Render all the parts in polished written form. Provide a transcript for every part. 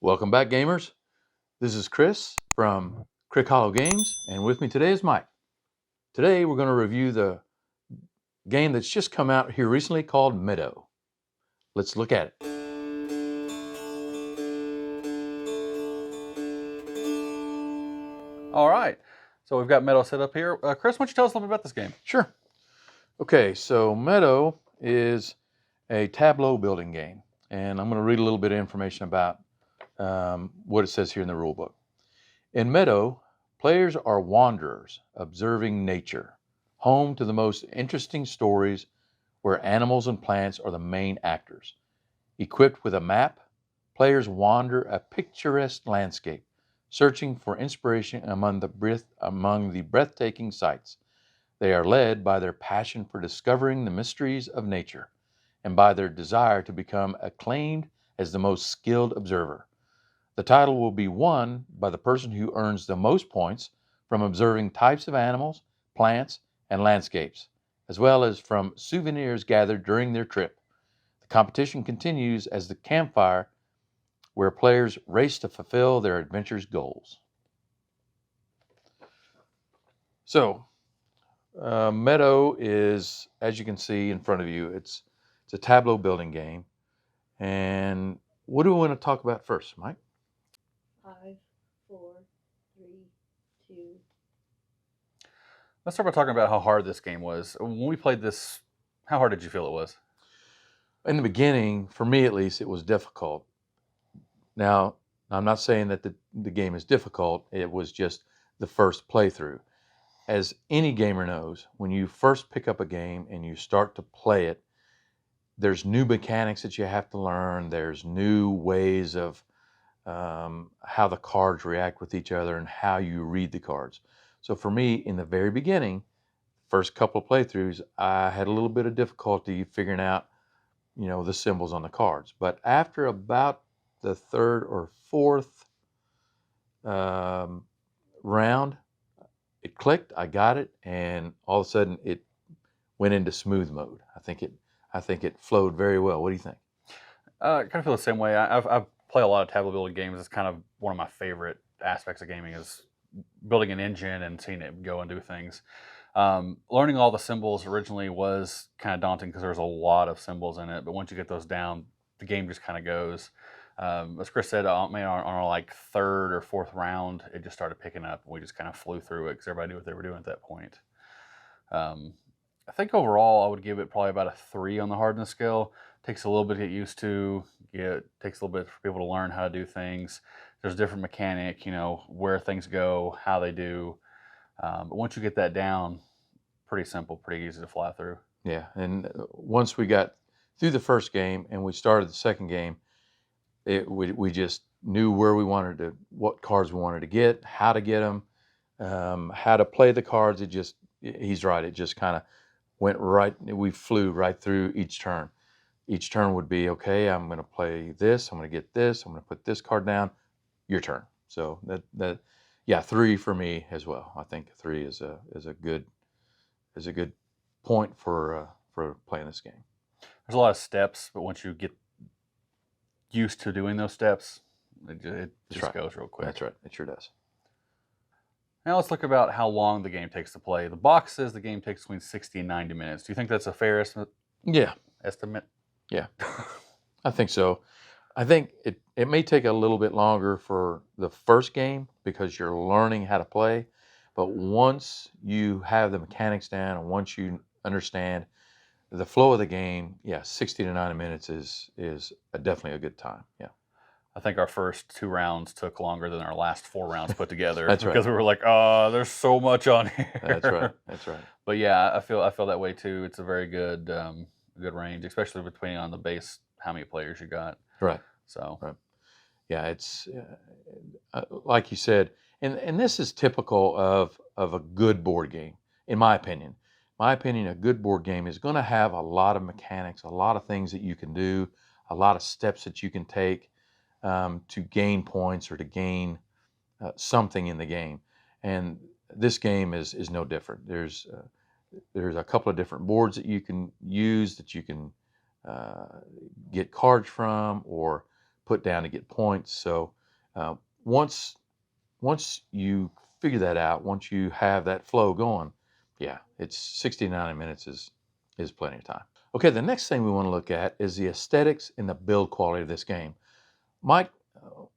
Welcome back, gamers. This is Chris from Crick Hollow Games, and with me today is Mike. Today we're going to review the game that's just come out here recently called Meadow. Let's look at it. All right, so we've got Meadow set up here. Chris, why don't you tell us a little bit about this game? Sure. Okay, so Meadow is a tableau building game, and I'm going to read a little bit of information about what it says here in the rule book. In Meadow, players are wanderers observing nature, home to the most interesting stories where animals and plants are the main actors. Equipped with a map, players wander a picturesque landscape, searching for inspiration among the breathtaking sights. They are led by their passion for discovering the mysteries of nature and by their desire to become acclaimed as the most skilled observer. The title will be won by the person who earns the most points from observing types of animals, plants, and landscapes, as well as from souvenirs gathered during their trip. The competition continues as the campfire, where players race to fulfill their adventure's goals. So, Meadow is, as you can see in front of you, it's a tableau building game. And what do we want to talk about first, Mike? 5, 4, 3, 2. Let's start by talking about how hard this game was. When we played this, how hard did you feel it was? In the beginning, for me at least, it was difficult. Now, I'm not saying that the game is difficult. It was just the first playthrough. As any gamer knows, when you first pick up a game and you start to play it, there's new mechanics that you have to learn. There's new ways of how the cards react with each other and how you read the cards. So for me, in the very beginning, first couple of playthroughs, I had a little bit of difficulty figuring out, the symbols on the cards. But after about the third or fourth round, it clicked. I got it, and all of a sudden it went into smooth mode. I think it flowed very well. What do you think? I kind of feel the same way. I've played a lot of tableau building games. It's kind of one of my favorite aspects of gaming is building an engine and seeing it go and do things. Learning all the symbols originally was kind of daunting because there's a lot of symbols in it, but once you get those down, the game just kind of goes. As Chris said, on our like third or fourth round, it just started picking up, and we just kind of flew through it because everybody knew what they were doing at that point. I think overall, I would give it probably about a 3 on the hardness scale. Takes a little bit to get used to. It takes a little bit for people to learn how to do things. There's different mechanic, where things go, how they do. But once you get that down, pretty simple, pretty easy to fly through. Yeah, and once we got through the first game and we started the second game, we just knew what cards we wanted to get, how to get them, how to play the cards. He's right. It just kind of went right. We flew right through each turn. Each turn would be, okay, I'm going to play this. I'm going to get this. I'm going to put this card down. Your turn. So yeah, 3 for me as well. I think 3 is a good point for playing this game. There's a lot of steps, but once you get used to doing those steps, it just goes real quick. That's right. It sure does. Now let's look about how long the game takes to play. The box says the game takes between 60 and 90 minutes. Do you think that's a fair estimate? Yeah. Yeah, I think so. I think it may take a little bit longer for the first game because you're learning how to play. But once you have the mechanics down and once you understand the flow of the game, 60 to 90 minutes is definitely a good time. Yeah. I think our first 2 rounds took longer than our last 4 rounds put together. That's right. Because we were like, oh, there's so much on here. That's right. But yeah, I feel that way too. It's a very good range, especially depending on the base, how many players you got. Right. So. Right. Yeah, it's like you said, and this is typical of a good board game, in my opinion. A good board game is going to have a lot of mechanics, a lot of things that you can do, a lot of steps that you can take to gain points or to gain something in the game. And this game is no different. There's a couple of different boards that you can use, that you can get cards from or put down to get points. So once you figure that out, once you have that flow going, yeah, it's 60 to 90 minutes is plenty of time. Okay, the next thing we want to look at is the aesthetics and the build quality of this game. Mike,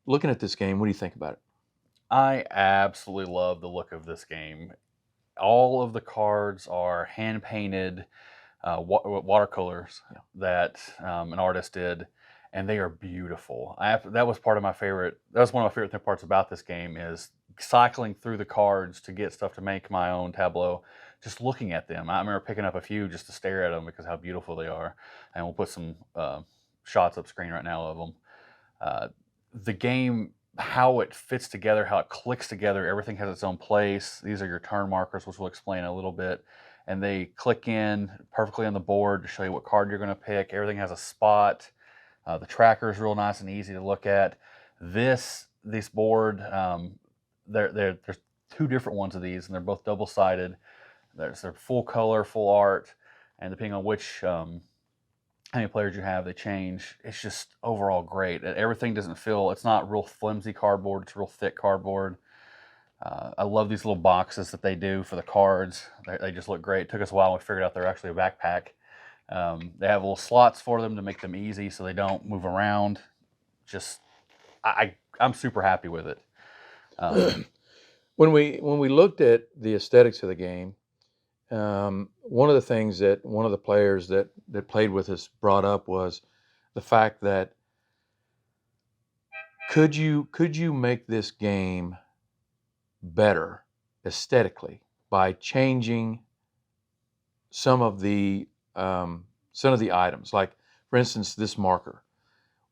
looking at this game, what do you think about it? I absolutely love the look of this game. All of the cards are hand painted watercolors that an artist did, and they are beautiful. That was part of my favorite. That was one of my favorite parts about this game is cycling through the cards to get stuff to make my own tableau. Just looking at them, I remember picking up a few just to stare at them because how beautiful they are. And we'll put some shots up screen right now of them. The game, how it fits together, how it clicks together, everything has its own place. These are your turn markers, which we'll explain in a little bit. And they click in perfectly on the board to show you what card you're going to pick. Everything has a spot. The tracker is real nice and easy to look at. This board, there's two different ones of these, and they're both double-sided. They're full color, full art, and depending on which how many players you have, they change. It's just overall great. Everything doesn't feel, it's not real flimsy cardboard, it's real thick cardboard. I love these little boxes that they do for the cards. They just look great. It took us a while. We figured out they're actually a backpack. They have little slots for them to make them easy so they don't move around. Just, I'm super happy with it. When we looked at the aesthetics of the game, one of the things that one of the players that played with us brought up was the fact that could you make this game better aesthetically by changing some of the items, like for instance this marker.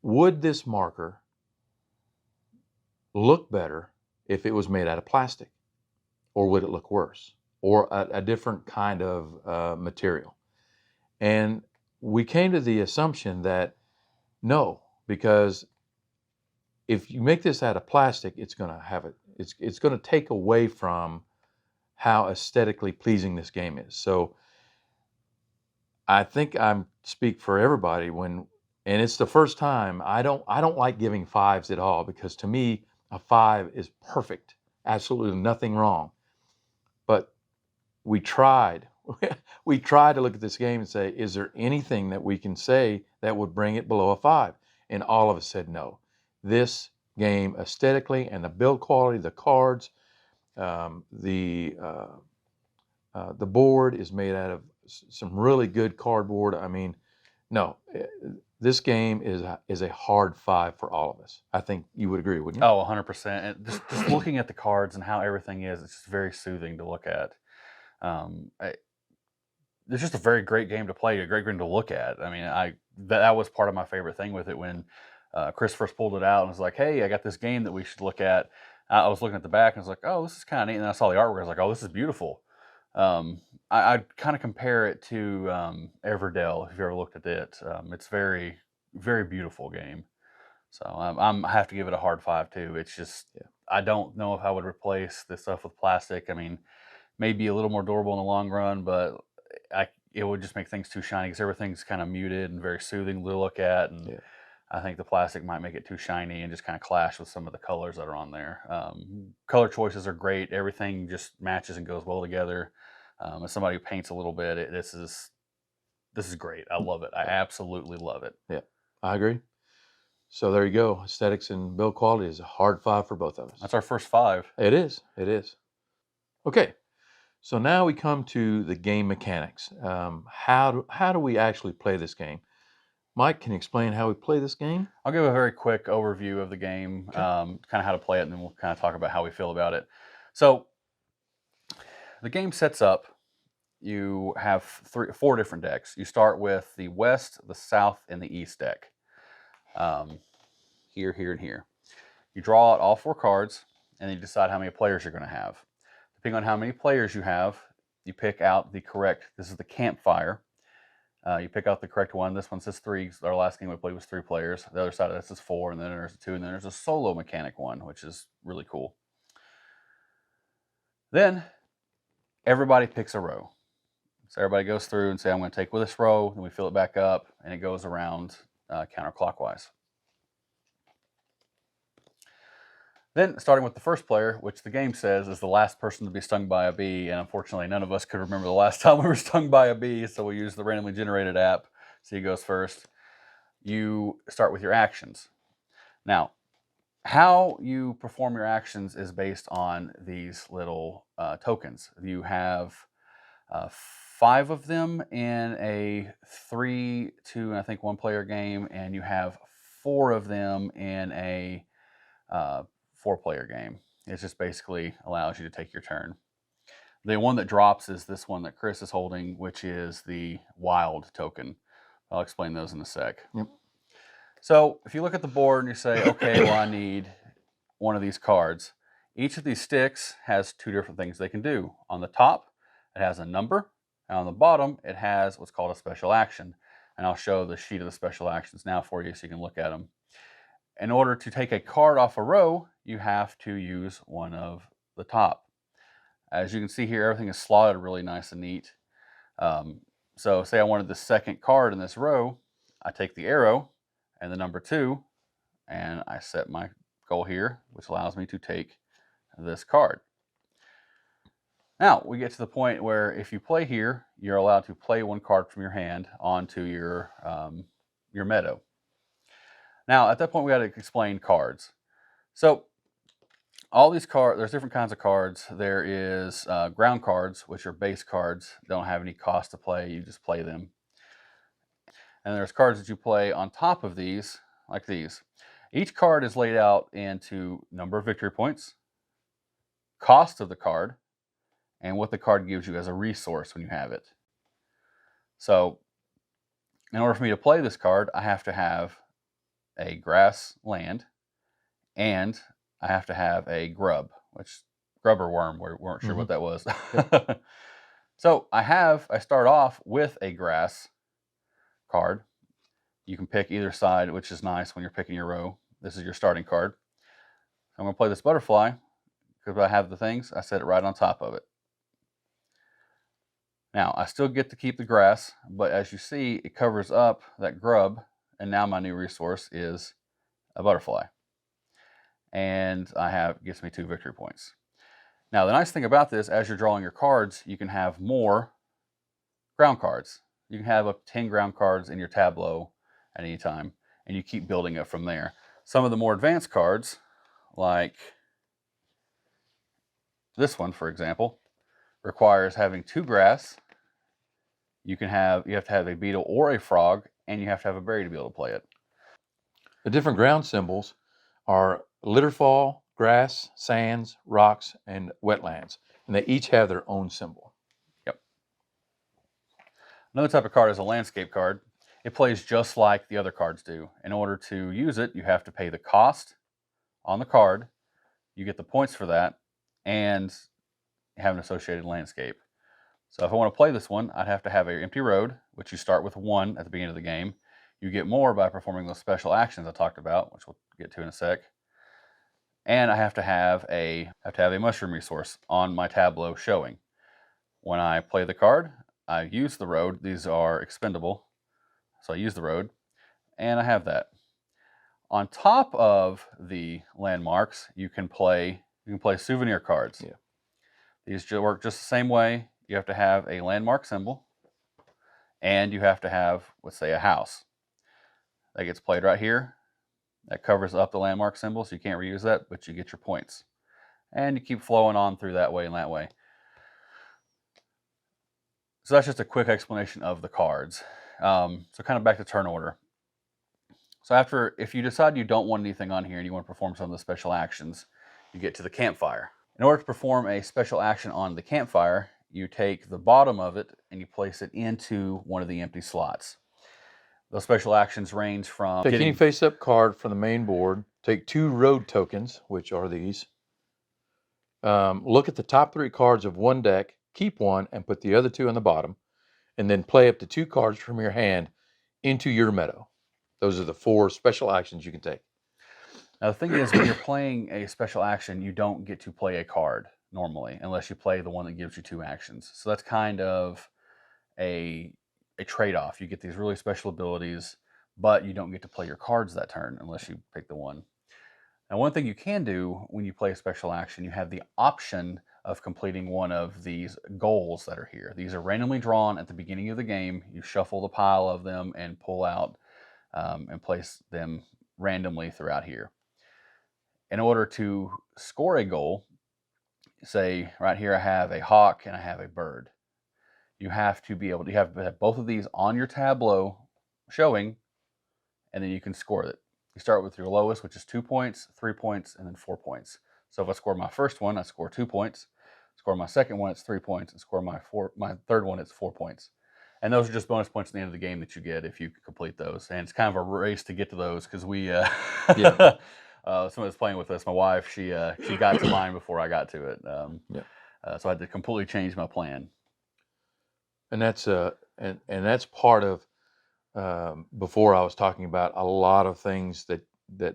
Would this marker look better if it was made out of plastic, or would it look worse, or a different kind of material? And we came to the assumption that no, because if you make this out of plastic, it's going to have it's going to take away from how aesthetically pleasing this game is. So I think I speak for everybody and it's the first time I don't like giving 5s at all, because to me a 5 is perfect, absolutely nothing wrong. But we tried to look at this game and say, is there anything that we can say that would bring it below a 5? And all of us said no. This game aesthetically and the build quality, the cards, the board is made out of some really good cardboard. I mean, no, this game is a hard 5 for all of us. I think you would agree, wouldn't you? Oh, 100%. And just looking at the cards and how everything is, it's just very soothing to look at. It's just a very great game to play, a great game to look at. I mean, that was part of my favorite thing with it when Chris first pulled it out and was like, hey, I got this game that we should look at. I was looking at the back and I was like, oh, this is kind of neat. And then I saw the artwork. I was like, oh, this is beautiful. I'd kind of compare it to Everdell, if you ever looked at it. It's very, very beautiful game. So I have to give it a hard 5 too. It's just, I don't know if I would replace this stuff with plastic. I mean, maybe a little more durable in the long run, but it would just make things too shiny because everything's kind of muted and very soothing to look at. And I think the plastic might make it too shiny and just kind of clash with some of the colors that are on there. Color choices are great. Everything just matches and goes well together. As somebody who paints a little bit, this is great. I love it. I absolutely love it. Yeah, I agree. So there you go. Aesthetics and build quality is a hard 5 for both of us. That's our first 5. It is. It is. Okay. So now we come to the game mechanics. How do we actually play this game? Mike, can you explain how we play this game? I'll give a very quick overview of the game, Okay. kind of how to play it, and then we'll kind of talk about how we feel about it. So the game sets up, you have 4 different decks. You start with the West, the South, and the East deck. Here, here, and here. You draw out all 4 cards, and then you decide how many players you're going to have. Depending on how many players you have, you pick out the correct, this is the campfire. You pick out the correct one. This one says 3. Our last game we played was 3 players. The other side of this is 4, and then there's a 2, and then there's a solo mechanic one, which is really cool. Then everybody picks a row. So everybody goes through and say, I'm going to take with this row, and we fill it back up, and it goes around counterclockwise. Then, starting with the first player, which the game says is the last person to be stung by a bee, and unfortunately none of us could remember the last time we were stung by a bee, so we use the randomly generated app. So he goes first. You start with your actions. Now, how you perform your actions is based on these little tokens. You have 5 of them in a 3, 2, and I think 1 player game, and you have 4 of them in a 4 player game. It just basically allows you to take your turn. The one that drops is this one that Chris is holding, which is the wild token. I'll explain those in a sec. Yep. So if you look at the board and you say, okay, well, I need one of these cards. Each of these sticks has 2 different things they can do. On the top, it has a number, and on the bottom, it has what's called a special action. And I'll show the sheet of the special actions now for you so you can look at them. In order to take a card off a row, you have to use one of the top. As you can see here, everything is slotted really nice and neat. So say I wanted the second card in this row, I take the arrow and the number 2, and I set my goal here, which allows me to take this card. Now we get to the point where if you play here, you're allowed to play 1 card from your hand onto your meadow. Now at that point we got to explain cards. So all these cards, there's different kinds of cards. There is ground cards, which are base cards, don't have any cost to play, you just play them. And there's cards that you play on top of these, like these. Each card is laid out into number of victory points, cost of the card, and what the card gives you as a resource when you have it. So in order for me to play this card, I have to have a grass land, and I have to have a grub, which grub or worm, we weren't sure what that was. So I start off with a grass card. You can pick either side, which is nice when you're picking your row. This is your starting card. I'm going to play this butterfly because I have the things. I set it right on top of it. Now, I still get to keep the grass, but as you see, it covers up that grub, and now my new resource is a butterfly. And gets me 2 victory points. Now, the nice thing about this, as you're drawing your cards, you can have more ground cards. You can have up to 10 ground cards in your tableau at any time, and you keep building up from there. Some of the more advanced cards, like this one, for example, requires having 2 grass. You have to have a beetle or a frog, and you have to have a berry to be able to play it. The different ground symbols are litterfall, grass, sands, rocks, and wetlands. And they each have their own symbol. Yep. Another type of card is a landscape card. It plays just like the other cards do. In order to use it, you have to pay the cost on the card. You get the points for that, and have an associated landscape. So if I want to play this one, I'd have to have an empty road, which you start with 1 at the beginning of the game. You get more by performing those special actions I talked about, which we'll get to in a sec. And I have to have a mushroom resource on my tableau showing. When I play the card, I use the road. These are expendable, so I use the road, and I have that. On top of the landmarks, you can play souvenir cards. Yeah. These work just the same way. You have to have a landmark symbol, and you have to have, let's say, a house. That gets played right here. That covers up the landmark symbol, so you can't reuse that, but you get your points. And you keep flowing on through that way and that way. So that's just a quick explanation of the cards. So kind of back to turn order. So if you decide you don't want anything on here and you want to perform some of the special actions, you get to the campfire. In order to perform a special action on the campfire, you take the bottom of it and you place it into one of the empty slots. Those special actions range from Take any face-up card from the main board. Take 2 road tokens, which are these. Look at the top 3 cards of one deck. Keep 1 and put the other 2 on the bottom. And then play up to 2 cards from your hand into your meadow. Those are the 4 special actions you can take. Now, the thing is, when you're playing a special action, you don't get to play a card normally, unless you play the one that gives you 2 actions. So that's kind of a trade-off. You get these really special abilities, but you don't get to play your cards that turn unless you pick the one. Now, one thing you can do when you play a special action, you have the option of completing one of these goals that are here. These are randomly drawn at the beginning of the game. You shuffle the pile of them and pull out and place them randomly throughout here. In order to score a goal, say right here I have a hawk and I have a bird. You have to be able to have both of these on your tableau showing, and then you can score it. You start with your lowest, which is 2 points, 3 points, and then 4 points. So if I score my first one, I score 2 points. Score my second one, it's 3 points. And score my third one, it's 4 points. And those are just bonus points at the end of the game that you get if you complete those. And it's kind of a race to get to those because we, Yeah. someone that's playing with us, my wife, she got to mine before I got to it. So I had to completely change my plan. And that's and that's part of before I was talking about a lot of things that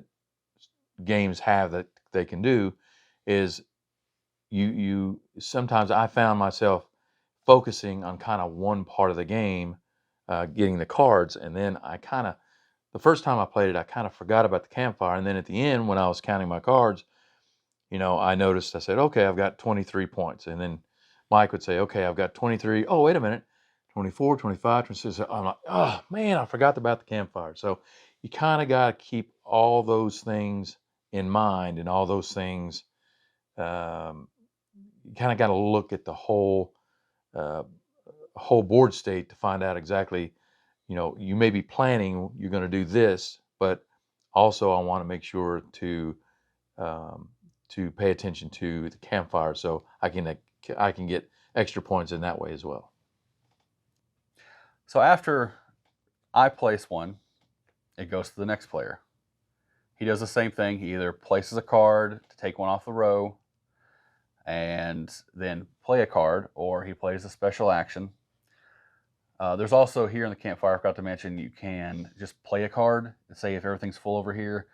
games have that they can do is you sometimes I found myself focusing on kind of one part of the game, getting the cards, and then the first time I played it, I kind of forgot about the campfire, and then at the end when I was counting my cards, I noticed, I said, okay, I've got 23 points, and then Mike would say, okay, I've got 23. Oh, wait a minute, 24, 25, 26. I'm like, oh man, I forgot about the campfire. So you kind of got to keep all those things in mind, and all those things. You kind of got to look at the uh, whole board state to find out exactly. You may be planning you're going to do this, but also I want to make sure um, to pay attention to the campfire, so I can get extra points in that way as well. So after I place one, it goes to the next player. He does the same thing. He either places a card to take one off the row and then play a card, or he plays a special action. There's also here in the campfire, I forgot to mention, you can just play a card and say if everything's full over here.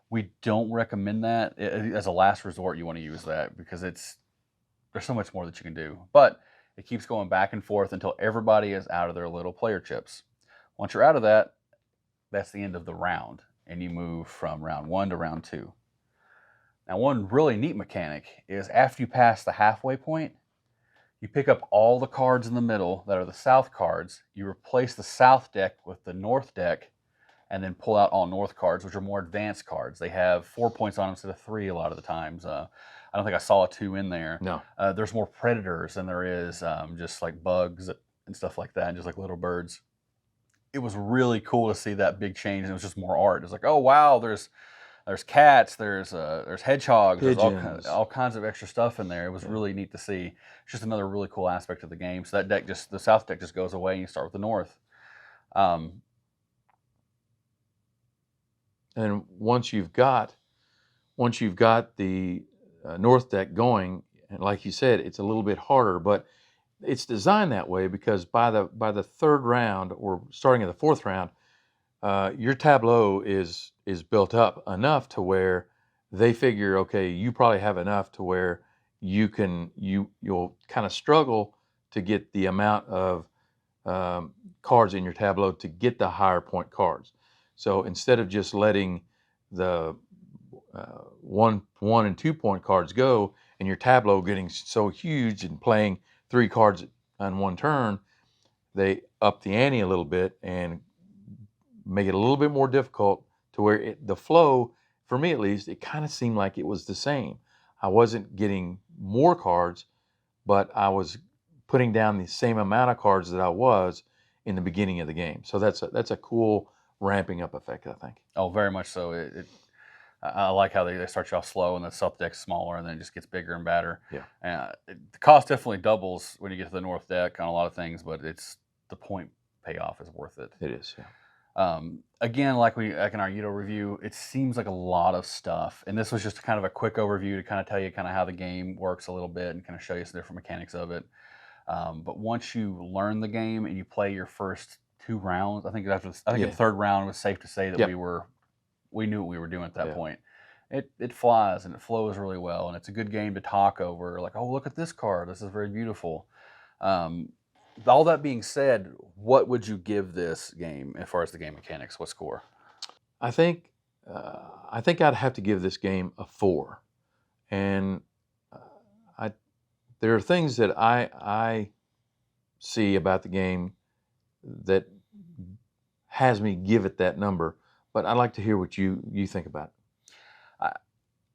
We don't recommend that. As a last resort, you want to use that because there's so much more that you can do. But it keeps going back and forth until everybody is out of their little player chips. Once you're out of that, that's the end of the round, and you move from round 1 to round 2. Now, one really neat mechanic is after you pass the halfway point, you pick up all the cards in the middle that are the south cards, you replace the south deck with the north deck, and then pull out all north cards, which are more advanced cards. They have 4 points on them instead of 3 a lot of the times. I don't think I saw a 2 in there. No. There's more predators than there is just like bugs and stuff like that, and just like little birds. It was really cool to see that big change, and it was just more art. It's like, oh wow, there's cats, there's hedgehogs, Pigeons. there's all kinds of extra stuff in there. It was really neat to see. It's just another really cool aspect of the game. So that deck the south deck just goes away, and you start with the north. And once you've got the north deck going, and like you said, it's a little bit harder, but it's designed that way because by the third round, or starting at the fourth round, your tableau is built up enough to where they figure, okay, you probably have enough to where you'll kind of struggle to get the amount of cards in your tableau to get the higher point cards. So instead of just letting the 1 and 2 point cards go, and your tableau getting so huge and playing 3 cards on one turn, they up the ante a little bit and make it a little bit more difficult to where the flow, for me at least, it kind of seemed like it was the same. I wasn't getting more cards, but I was putting down the same amount of cards that I was in the beginning of the game. So that's a cool ramping up effect, I think. Oh, very much so. I like how they start you off slow and the sub deck's smaller, and then it just gets bigger and badder. Yeah. The cost definitely doubles when you get to the north deck on a lot of things, but the point payoff is worth it. It is, yeah. Again, like in our Yudo review, it seems like a lot of stuff, and this was just kind of a quick overview to kind of tell you kind of how the game works a little bit and kind of show you some different mechanics of it. But once you learn the game and you play your first 2 rounds, I think the third round was safe to say that we knew what we were doing at that point. It flies and it flows really well, and it's a good game to talk over. Like, oh, look at this card. This is very beautiful. All that being said, what would you give this game as far as the game mechanics? What score? I think I think I'd have to give this game a 4. And there are things that I see about the game that has me give it that number, but I'd like to hear what you think about it.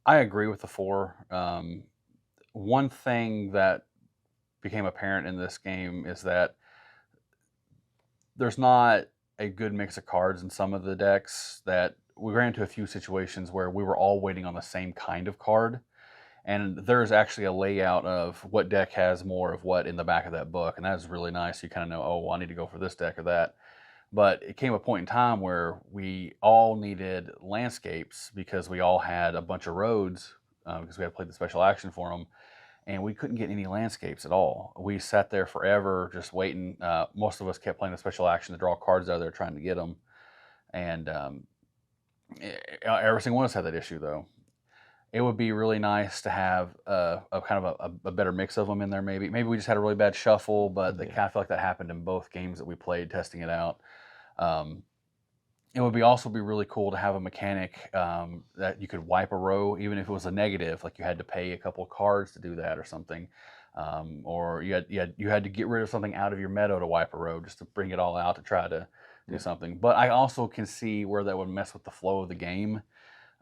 I agree with the 4. One thing that became apparent in this game is that there's not a good mix of cards in some of the decks. That we ran into a few situations where we were all waiting on the same kind of card, and there's actually a layout of what deck has more of what in the back of that book, and that's really nice. You kind of know, oh, well, I need to go for this deck or that. But it came a point in time where we all needed landscapes because we all had a bunch of roads because we had played the special action for them, and we couldn't get any landscapes at all. We sat there forever just waiting. Most of us kept playing the special action to draw cards out of there trying to get them, and every single one of us had that issue though. It would be really nice to have a kind of a better mix of them in there. Maybe we just had a really bad shuffle, but I kind of feel like that happened in both games that we played testing it out. It would also be really cool to have a mechanic that you could wipe a row, even if it was a negative, like you had to pay a couple of cards to do that or something, or you had to get rid of something out of your meadow to wipe a row just to bring it all out to try to do something. But I also can see where that would mess with the flow of the game,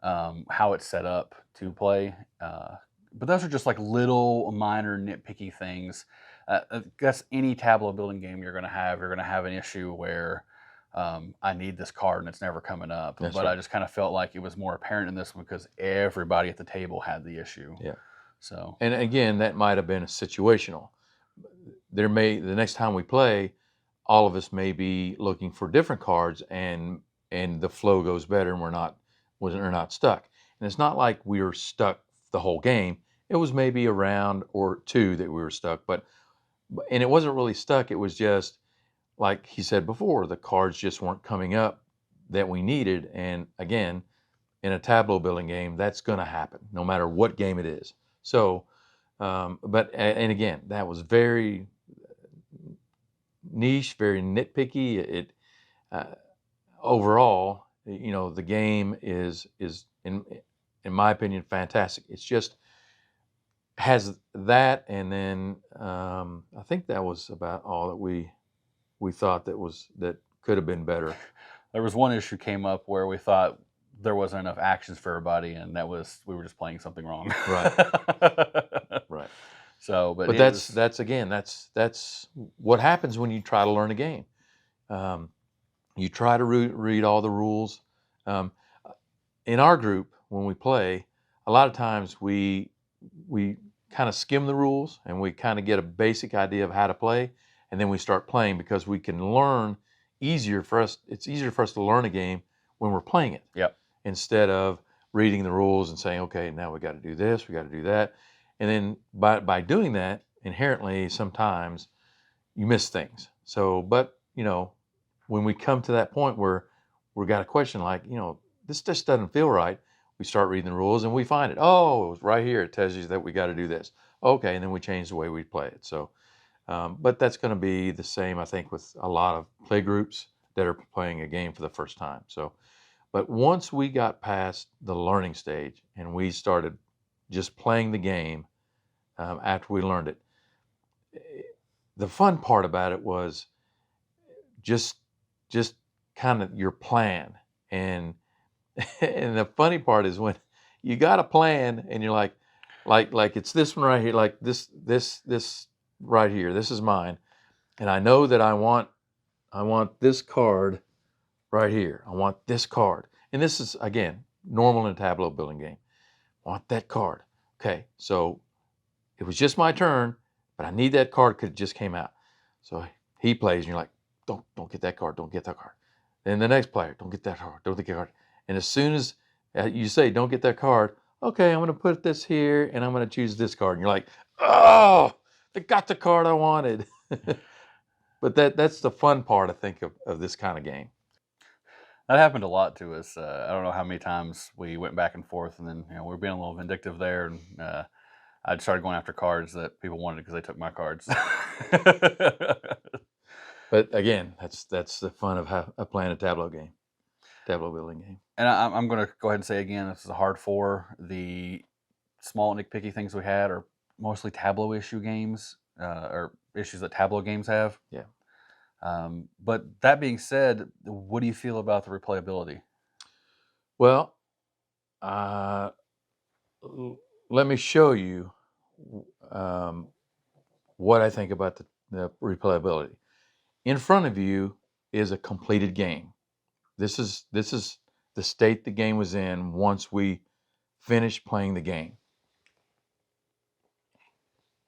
how it's set up to play. But those are just like little minor nitpicky things. I guess any tableau building game you're going to have an issue where I need this card and it's never coming up. That's but right. I just kind of felt like it was more apparent in this one because everybody at the table had the issue. Yeah. So, And again, that might have been a situational. The next time we play, all of us may be looking for different cards, and the flow goes better, and we're not stuck. And it's not like we were stuck the whole game. It was maybe a round or two that we were stuck, and it wasn't really stuck. It was just like he said before, the cards just weren't coming up that we needed. And again, in a tableau building game, that's going to happen no matter what game it is. So, and again, that was very niche, very nitpicky. It overall, the game is in my opinion fantastic. It's just has that, and then I think that was about all that we thought that could have been better. there was one issue came up where we thought there wasn't enough actions for everybody, and that was we were just playing something wrong. Right. Right. So, but that's what happens when you try to learn a game. You try to read all the rules. In our group, when we play, a lot of times we kind of skim the rules and we kind of get a basic idea of how to play, and then we start playing because we can learn easier for us. It's easier for us to learn a game when we're playing it. Yep. Instead of reading the rules and saying, okay, now we got to do this, we got to do that. And then by doing that, inherently, sometimes you miss things. So, but, when we come to that point where we've got a question like, this just doesn't feel right, we start reading the rules and we find it. Oh, it's right here. It tells you that we got to do this. Okay, and then we change the way we play it. So, but that's going to be the same, I think, with a lot of play groups that are playing a game for the first time. So, but once we got past the learning stage and we started just playing the game after we learned it, the fun part about it was just kind of your plan. And and the funny part is when you got a plan and you're like it's this one right here, like this right here, this is mine, and I know that I want this card right here. I want this card, and this is again normal in a tableau building game. I want that card. Okay, so it was just my turn, but I need that card because it just came out. So he plays, and you're like, don't get that card, don't get that card. Then the next player, don't get that card, don't get that card. And as soon as you say, don't get that card, okay, I'm going to put this here, and I'm going to choose this card. And you're like, oh, they got the card I wanted. But that's the fun part, I think, of this kind of game. That happened a lot to us. I don't know how many times we went back and forth, and then we were being a little vindictive there, and I started going after cards that people wanted because they took my cards. But again, that's the fun of playing a tableau game. tableau building game. And I'm going to go ahead and say again, this is a hard 4. The small nitpicky things we had are mostly tableau issue games, or issues that tableau games have. Yeah. But that being said, what do you feel about the replayability? Well, let me show you what I think about the replayability. In front of you is a completed game. This is the state the game was in once we finished playing the game.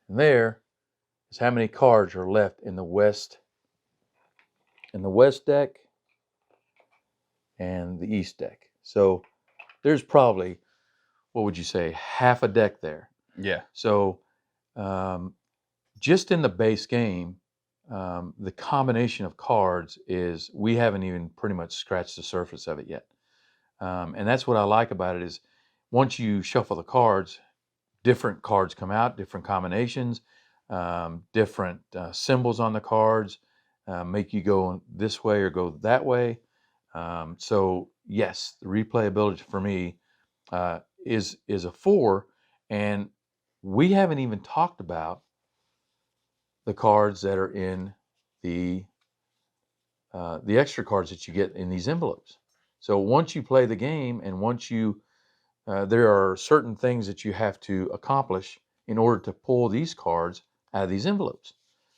And there is how many cards are left in the west deck and the east deck. So there's probably, what would you say, half a deck there. Yeah. So just in the base game, the combination of cards is, we haven't even pretty much scratched the surface of it yet. And that's what I like about it, is once you shuffle the cards, different cards come out, different combinations, different symbols on the cards, make you go this way or go that way. So yes, the replayability for me is a 4, and we haven't even talked about the cards that are in the extra cards that you get in these envelopes. So once you play the game, and once you there are certain things that you have to accomplish in order to pull these cards out of these envelopes.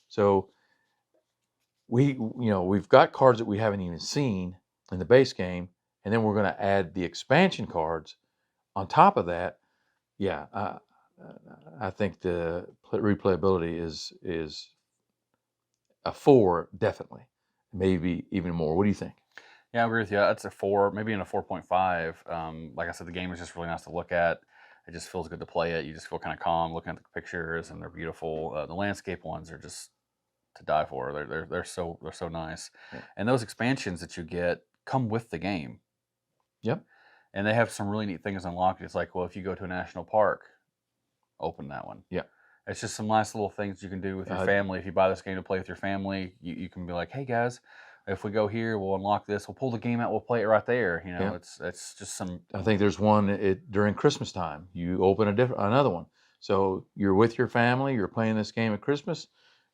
So we've got cards that we haven't even seen in the base game, and then we're going to add the expansion cards on top of that. Yeah, I think the replayability is a 4, definitely, maybe even more. What do you think? Yeah, I agree with you. That's a 4, maybe in a 4.5. Like I said, the game is just really nice to look at. It just feels good to play it. You just feel kind of calm looking at the pictures, and they're beautiful. The landscape ones are just to die for. They're so nice. Yeah. And those expansions that you get come with the game. Yep. And they have some really neat things unlocked. It's like, well, if you go to a national park, open that one. Yeah. It's just some nice little things you can do with your family. If you buy this game to play with your family, you can be like, hey guys, if we go here, we'll unlock this. We'll pull the game out. We'll play it right there. You know, Yeah. it's just some. I think there's one during Christmas time. You open another one. So you're with your family. You're playing this game at Christmas.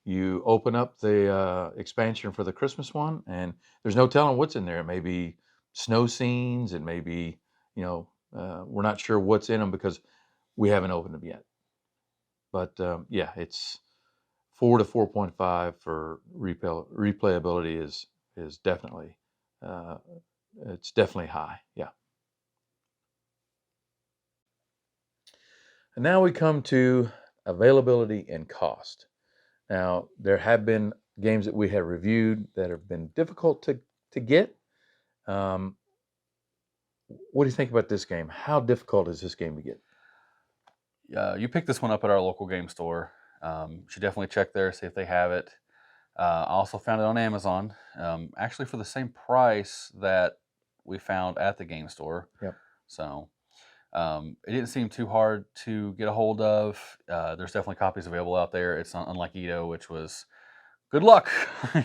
You open up the expansion for the Christmas one, and there's no telling what's in there. It may be snow scenes. It may be, we're not sure what's in them because we haven't opened them yet. But yeah, it's 4 to 4.5 for replayability is definitely it's definitely high. Yeah. And now we come to availability and cost. Now, there have been games that we have reviewed that have been difficult to get. What do you think about this game? How difficult is this game to get? You picked this one up at our local game store. You should definitely check there, see if they have it. I also found it on Amazon, actually for the same price that we found at the game store. Yep. So it didn't seem too hard to get a hold of. There's definitely copies available out there. It's not unlike Meadow, which was good luck.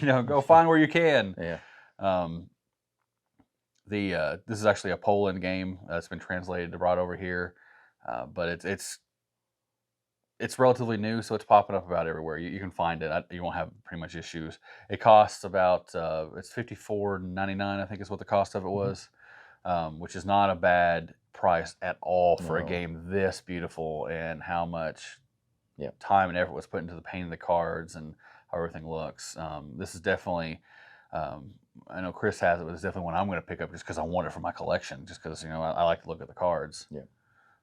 Go find where you can. Yeah. This is actually a Poland game that's been translated, brought over here, but it's relatively new, so it's popping up about everywhere. You can find it. You won't have pretty much issues. It costs about it's $54.99, I think is what the cost of it was, which is not a bad price at all for a game this beautiful, and how much time and effort was put into the painting of the cards and how everything looks. This is definitely, I know Chris has it, but it's definitely one I'm going to pick up just because I want it for my collection, just because I like to look at the cards. Yeah.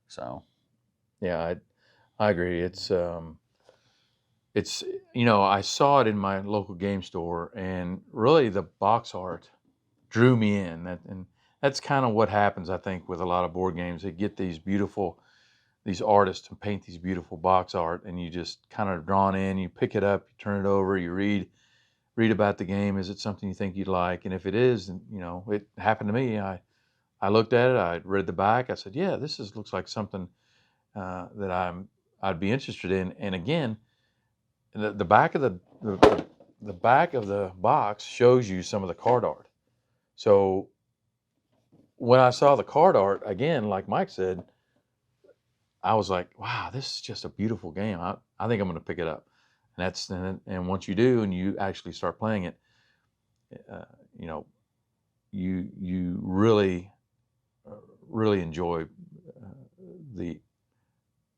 So. Yeah, I agree. It's I saw it in my local game store, and really the box art drew me in. And that's kind of what happens, I think, with a lot of board games. They get these artists to paint these beautiful box art, and you just kind of drawn in. You pick it up, you turn it over, you read about the game. Is it something you think you'd like? And if it is, it happened to me. I looked at it, I read the back, I said, yeah, looks like something that I'd be interested in. And again, the back of the back of the box shows you some of the card art. So when I saw the card art again, like Mike said, I was like, wow, this is just a beautiful game. I think I'm going to pick it up. And once you do, and you actually start playing it, you know, you really really enjoy the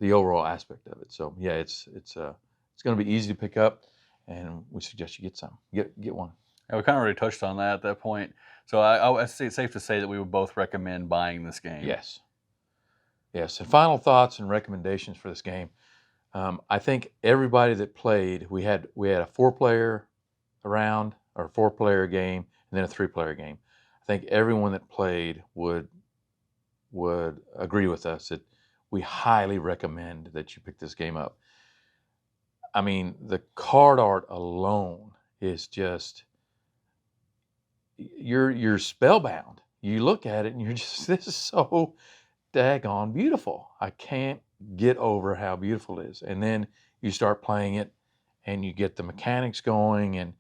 overall aspect of it. So yeah, it's going to be easy to pick up, and we suggest you get one. Yeah, we kind of already touched on that at that point. So I say it's safe to say that we would both recommend buying this game. Yes. Yes. And final thoughts and recommendations for this game. I think everybody that played, we had a 4-player round or 4-player game, and then a 3-player game. I think everyone that played would agree with us that we highly recommend that you pick this game up. I mean, the card art alone is just, you're spellbound. You look at it and you're just, this is so daggone beautiful. I can't get over how beautiful it is. And then you start playing it and you get the mechanics going and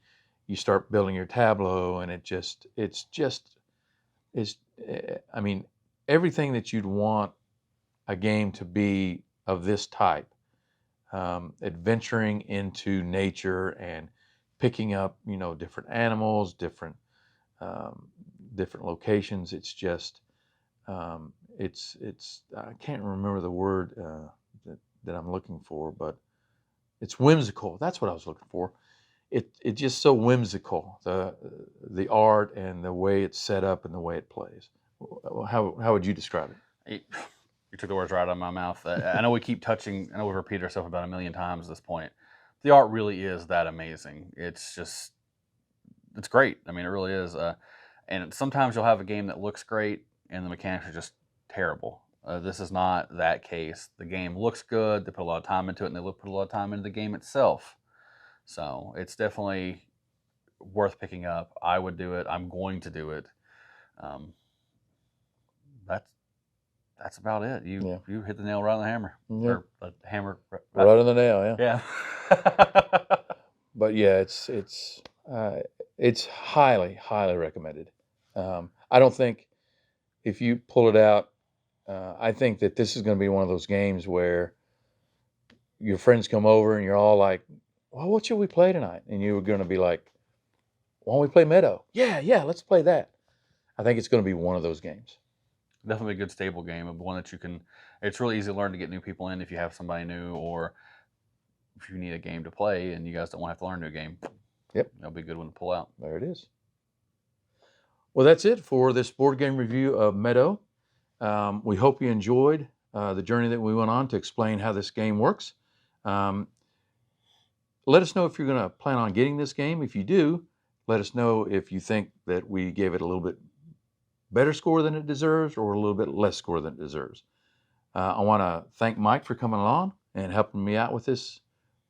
you start building your tableau, and I mean, everything that you'd want a game to be of this type, adventuring into nature and picking up, different animals, different locations. It's just, it's I can't remember the word that I'm looking for, but it's whimsical. That's what I was looking for. It's just so whimsical, the art and the way it's set up and the way it plays. How would you describe it? You took the words right out of my mouth. I know we've repeated ourselves about 1,000,000 times at this point. The art really is that amazing. It's great. I mean, it really is. And sometimes you'll have a game that looks great and the mechanics are just terrible. This is not that case. The game looks good. They put a lot of time into it, and they put a lot of time into the game itself. So it's definitely worth picking up. I would do it. I'm going to do it. That's about it. You hit the nail right on the hammer. Yeah. Or the hammer right on the nail. Yeah. Yeah. But yeah, it's highly recommended. I don't think if you pull it out, I think that this is going to be one of those games where your friends come over and you're all like, well, what should we play tonight? And you're going to be like, why don't we play Meadow? Yeah, let's play that. I think it's going to be one of those games. Definitely a good stable game, of one that you can. It's really easy to learn to get new people in if you have somebody new, or if you need a game to play and you guys don't want to have to learn a new game. Yep, that'll be a good one to pull out. There it is. Well, that's it for this board game review of Meadow. We hope you enjoyed the journey that we went on to explain how this game works. Let us know if you're going to plan on getting this game. If you do, let us know if you think that we gave it a little bit better score than it deserves or a little bit less score than it deserves. I want to thank Mike for coming along and helping me out with this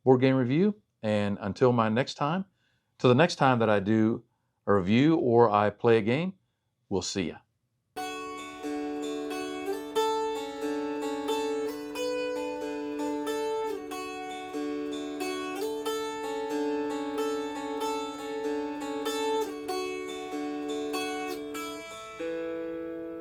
board game review. And until the next time that I do a review or I play a game, we'll see ya.